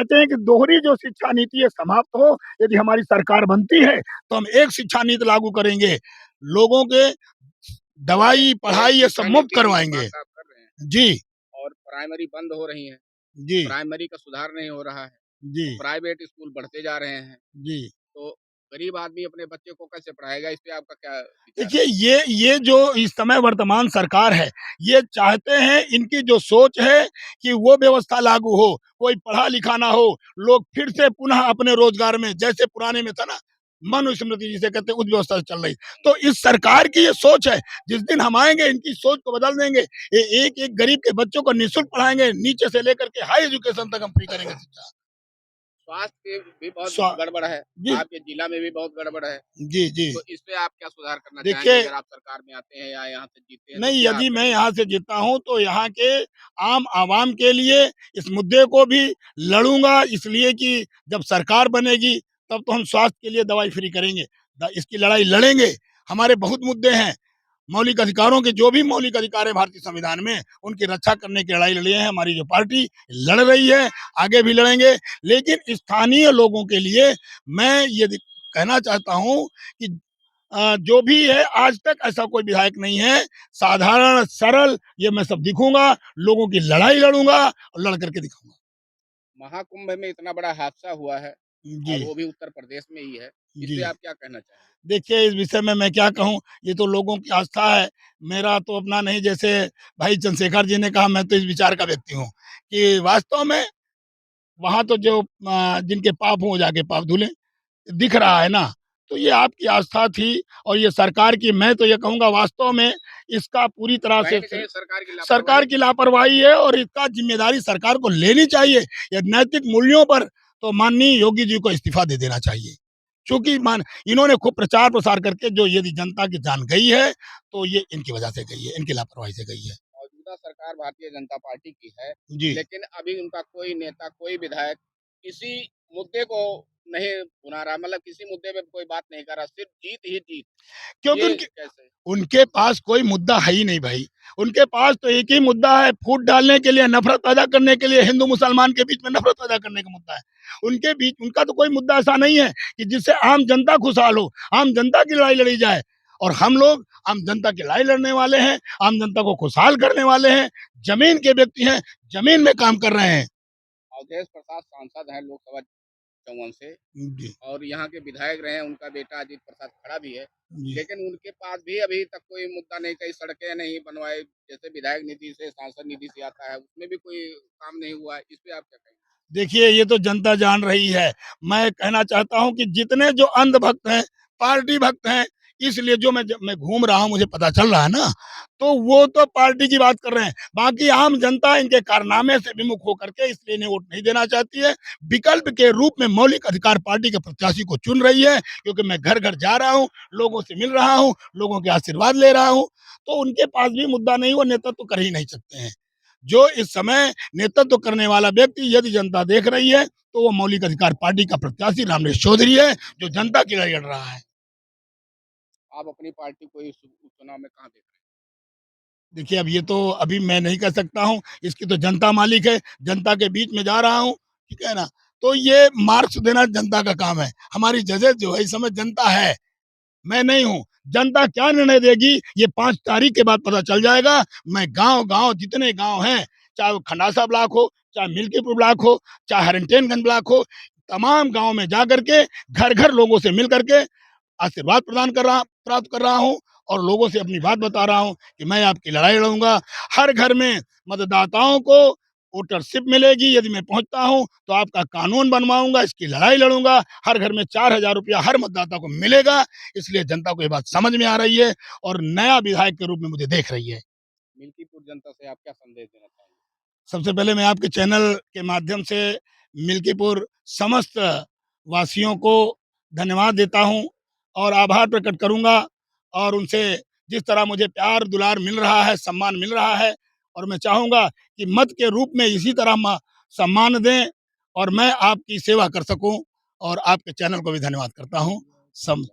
चाहते हैं कि दोहरी जो शिक्षा नीति है समाप्त हो। यदि हमारी सरकार बनती है तो हम एक शिक्षा नीति लागू करेंगे, लोगों के दवाई, पढ़ाई ये सब शिक्षा मुफ्त नीति की जो करवाएंगे। बात आप कर रहे हैं जी, और प्राइमरी बंद हो रही है, जी, प्राइमरी का सुधार नहीं हो रहा है, जी, और प्राइवेट स्कूल बढ़ते जा रहे हैं, जी। तो गरीब आदमी अपने बच्चे को कैसे पढ़ाएगा? इस पे आपका क्या विचार है? देखिए, ये जो इस समय वर्तमान सरकार है, ये चाहते हैं, इनकी जो सोच है कि वो व्यवस्था लागू हो, कोई पढ़ा-लिखा ना हो, लोग फिर से पुनः अपने रोज़गार में, जैसे पुराने में था ना, मनुस्मृति जिसे कहते हैं, उस व्यवस्था से चल रही। तो इस सरकार की ये सोच है, जिस दिन हम आएँगे, इनकी सोच को बदल देंगे। एक-एक गरीब के बच्चों को निःशुल्क पढ़ाएँगे, नीचे से लेकर के हाई एजुकेशन तक हम फ्री करेंगे शिक्षा। स्वास्थ्य भी बहुत स्वा गड़बड़ है, जी, आपके जिला में भी बहुत गड़बड़ है, जी, जी। तो इस पे आप क्या सुधार करना चाहेंगे देखिए, अगर आप सरकार में आते हैं या यहाँ से जीतते हैं तो नहीं, क्या आप यदि मैं करेंगे? यहाँ से जीतता हूँ तो यहाँ के आम आवाम के लिए इस मुद्दे को भी लड़ूंगा, इसलिए कि जब सरकार बनेगी तब तो हम स्वास्थ्य के लिए दवाई फ्री करेंगे। इसकी लड़ाई लड़ेंगे। हमारे बहुत मुद्दे हैं, मौलिक अधिकारों के, जो भी मौलिक अधिकार है भारतीय संविधान में, उनकी रक्षा करने की लड़ाई लड़ी है हमारी जो पार्टी, लड़ रही है, आगे भी लड़ेंगे। लेकिन स्थानीय लोगों के लिए मैं ये कहना चाहता हूँ कि जो भी है, आज तक ऐसा कोई विधायक नहीं है, साधारण सरल, ये मैं सब दिखूंगा, लोगों की लड़ाई लड़ूंगा और लड़ करके दिखाऊंगा। महाकुंभ में इतना बड़ा हादसा हुआ है जी, और वो भी उत्तर प्रदेश में ही है, इस जी। पे आप क्या कहना चाहेंगे? देखिए, इस विषय में मैं क्या कहूँ, ये तो लोगों की आस्था है, मेरा तो अपना नहीं। जैसे भाई चंद्रशेखर जी ने कहा, मैं तो इस विचार का व्यक्ति हूँ कि वास्तव में वहाँ तो जो जिनके पाप हों, जाके पाप धुलें। दिख रहा है ना, तो ये आपकी आस्था थी और ये सरकार की, मैं तो ये कहूँगा वास्तव में इसका पूरी तरह से कहीं न कहीं सरकार की लापरवाही सरकार की है। लापरवाही है और इसका ज़िम्मेदारी सरकार को लेनी चाहिए। ये नैतिक मूल्यों पर तो माननीय योगी जी को इस्तीफ़ा दे देना चाहिए। क्योंकि मान इन्होंने खूब प्रचार-प्रसार करके जो यदि जनता की जान गई है, तो ये इनकी वजह से गई है, इनकी लापरवाही से गई है। मौजूदा सरकार भारतीय जनता पार्टी की है, जी। लेकिन अभी उनका कोई नेता, कोई विधायक किसी मुद्दे को नहीं उठा रहा, मतलब किसी मुद्दे पे कोई बात नहीं कर रहा, सिर्फ जीत ही जीत। क्योंकि ये उनके कैसे? उनके पास कोई मुद्दा है ही नहीं भाई। उनके पास तो एक ही मुद्दा है, फूट डालने के लिए, नफ़रत पैदा करने के लिए, हिंदू-मुसलमान के बीच में नफ़रत पैदा करने का मुद्दा है। उनके बीच उनका तो कोई मुद्दा ऐसा नहीं है कि जिससे आम जनता खुशहाल हो, आम जनता की लड़ाई लड़ी जाए। और हम लोग आम जनता की लड़ाई लड़ने वाले हैं, आम जनता को खुशहाल करने वाले हैं, ज़मीन के व्यक्ति हैं, ज़मीन में काम कर रहे हैं। अवधेश प्रसाद सांसद हैं लोकसभा चौवन से, जी, और यहाँ के विधायक रहे हैं, उनका बेटा अजीत प्रसाद खड़ा भी है, जी। लेकिन उनके पास भी अभी तक कोई मुद्दा नहीं, कई सड़कें नहीं बनवाई, जैसे विधायक निधि से, सांसद निधि से आता है, उसमें भी कोई काम नहीं हुआ है। इस पे आप क्या कहेंगे? देखिए, ये तो जनता जान रही है। मैं कहना चाहता हूँ कि जितने जो अंधभक्त हैं, पार्टी भक्त हैं, इसलिए जो मैं घूम रहा हूँ, मुझे पता चल रहा है ना, तो वो तो पार्टी की बात कर रहे हैं। बाकी आम जनता इनके कारनामे से विमुख होकर के इसलिए इन्हें वोट नहीं देना चाहती है। विकल्प के रूप में मौलिक अधिकार पार्टी के प्रत्याशी को चुन रही है, क्योंकि मैं घर-घर जा रहा हूँ, लोगों से मिल रहा हूँ, लोगों के आशीर्वाद ले रहा हूँ, तो उनके पास भी मुद्दा नहीं, वो नेतृत्व कर ही नहीं सकते हैं। जो इस समय नेतृत्व करने वाला व्यक्ति यदि जनता देख रही है, तो वो मौलिक अधिकार पार्टी का प्रत्याशी रामनिवास चौधरी है, जो जनता की लड़ाई लड़ रहा है। आप अपनी पार्टी को इस उपचुनाव में कहाँ देख रहे देखिए, अब ये तो अभी मैं नहीं कह सकता हूँ, इसकी तो जनता मालिक है, जनता के बीच में जा रहा हूँ, ठीक है ना? तो ये मार्क्स देना जनता का काम है। हमारी जजेस जो है, इस समय जनता है, मैं नहीं हूँ। जनता क्या निर्णय देगी, ये 5 तारीख के बाद पता चल जाएगा। मैं गाँव-गाँव जितने गाँव हैं, चाहे वो खंडासा ब्लॉक हो, चाहे मिल्कीपुर ब्लॉक हो, चाहे हरनटेनगंज ब्लॉक हो, तमाम गाँव में जा कर के, घर-घर लोगों से मिल कर के आशीर्वाद प्राप्त कर रहा हूँ और लोगों से अपनी बात बता रहा हूँ कि मैं आपकी लड़ाई लड़ूंगा। हर घर में मतदाताओं को वोटरशिप मिलेगी, यदि मैं पहुंचता हूं तो आपका कानून बनवाऊंगा, इसकी लड़ाई लड़ूंगा। हर घर में 4,000 रुपया हर मतदाता को मिलेगा, इसलिए जनता को ये बात समझ में आ रही है और नया विधायक के रूप में मुझे देख रही है। हैं? मिल्कीपुर जनता से आप क्या संदेश देना चाहेंगे? सबसे पहले मैं आपके चैनल के माध्यम से मिल्कीपुर समस्त वासियों को धन्यवाद देता हूं और आभार प्रकट करूंगा और उनसे जिस तरह मुझे प्यार दुलार मिल रहा है, सम्मान मिल रहा है, और मैं चाहूंगा कि मत के रूप में इसी तरह सम्मान दें और मैं आपकी सेवा कर सकूं, और आपके चैनल को भी धन्यवाद करता हूं। सम